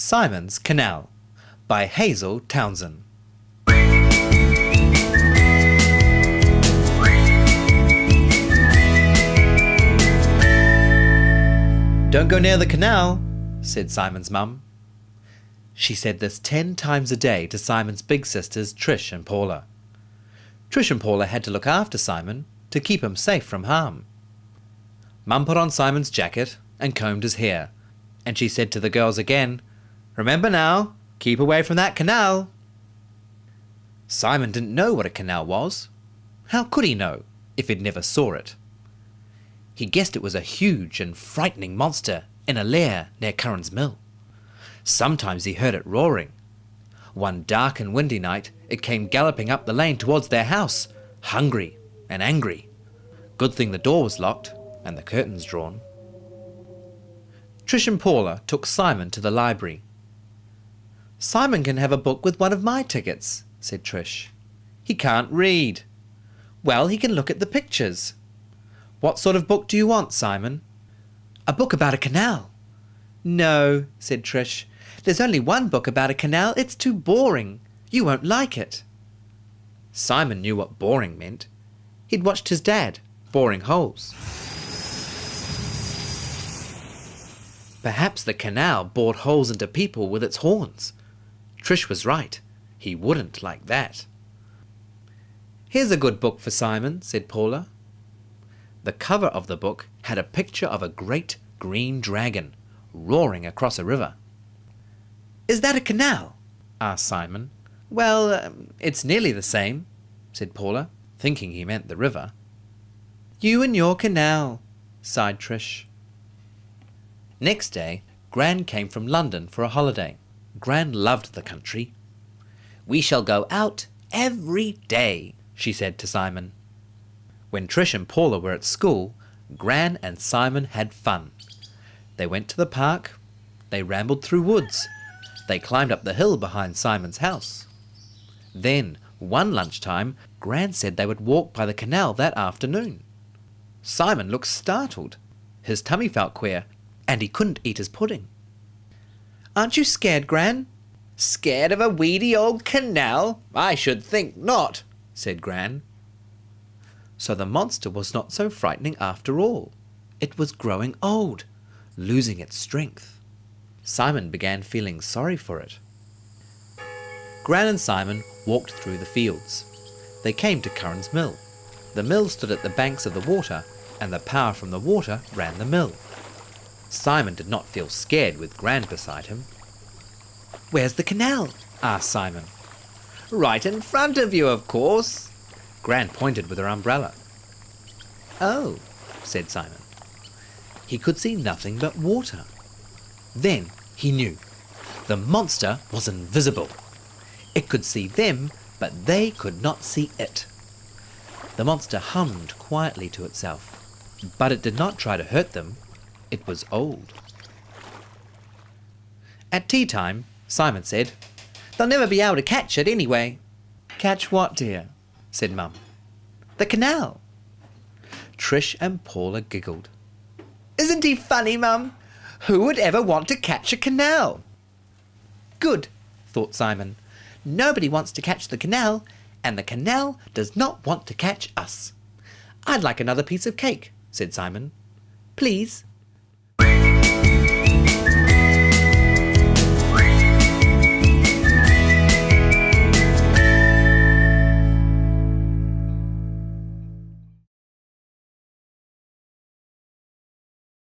Simon's Canal by Hazel Townson. "Don't go near the canal," said Simon's mum. She said this 10 times a day to Simon's big sisters Trish and Paula. Trish and Paula had to look after Simon to keep him safe from harm. Mum put on Simon's jacket and combed his hair, and she said to the girls again, "Remember now, keep away from that canal." Simon didn't know what a canal was. How could he know if he'd never saw it? He guessed it was a huge and frightening monster in a lair near Curran's mill. Sometimes he heard it roaring. One dark and windy night it came galloping up the lane towards their house, hungry and angry. Good thing the door was locked and the curtains drawn. Trish and Paula took Simon to the library. "Simon can have a book with one of my tickets," said Trish. "He can't read." "Well, he can look at the pictures." "What sort of book do you want, Simon?" "A book about a canal." "No," said Trish. "There's only one book about a canal. It's too boring. You won't like it." Simon knew what boring meant. He'd watched his dad boring holes. Perhaps the canal bored holes into people with its horns. Trish was right. He wouldn't like that. "Here's a good book for Simon," said Paula. The cover of the book had a picture of a great green dragon roaring across a river. "Is that a canal?" asked Simon. "Well, it's nearly the same," said Paula, thinking he meant the river. "You and your canal," sighed Trish. Next day, Gran came from London for a holiday. Gran loved the country. "We shall go out every day," she said to Simon. When Trish and Paula were at school, Gran and Simon had fun. They went to the park. They rambled through woods. They climbed up the hill behind Simon's house. Then, one lunchtime, Gran said they would walk by the canal that afternoon. Simon looked startled. His tummy felt queer, and he couldn't eat his pudding. "Aren't you scared, Gran?" "Scared of a weedy old canal? I should think not," said Gran. So the monster was not so frightening after all. It was growing old, losing its strength. Simon began feeling sorry for it. Gran and Simon walked through the fields. They came to Curran's mill. The mill stood at the banks of the water, and the power from the water ran the mill. Simon did not feel scared with Gran beside him. "Where's the canal?" asked Simon. "Right in front of you, of course." Gran pointed with her umbrella. "Oh," said Simon. He could see nothing but water. Then he knew. The monster was invisible. It could see them, but they could not see it. The monster hummed quietly to itself, but it did not try to hurt them. It was old. At tea time, Simon said, "They'll never be able to catch it anyway." "Catch what, dear?" said Mum. "The canal." Trish and Paula giggled. "Isn't he funny, Mum? Who would ever want to catch a canal?" "Good," thought Simon. "Nobody wants to catch the canal, and the canal does not want to catch us." "I'd like another piece of cake," said Simon. "Please."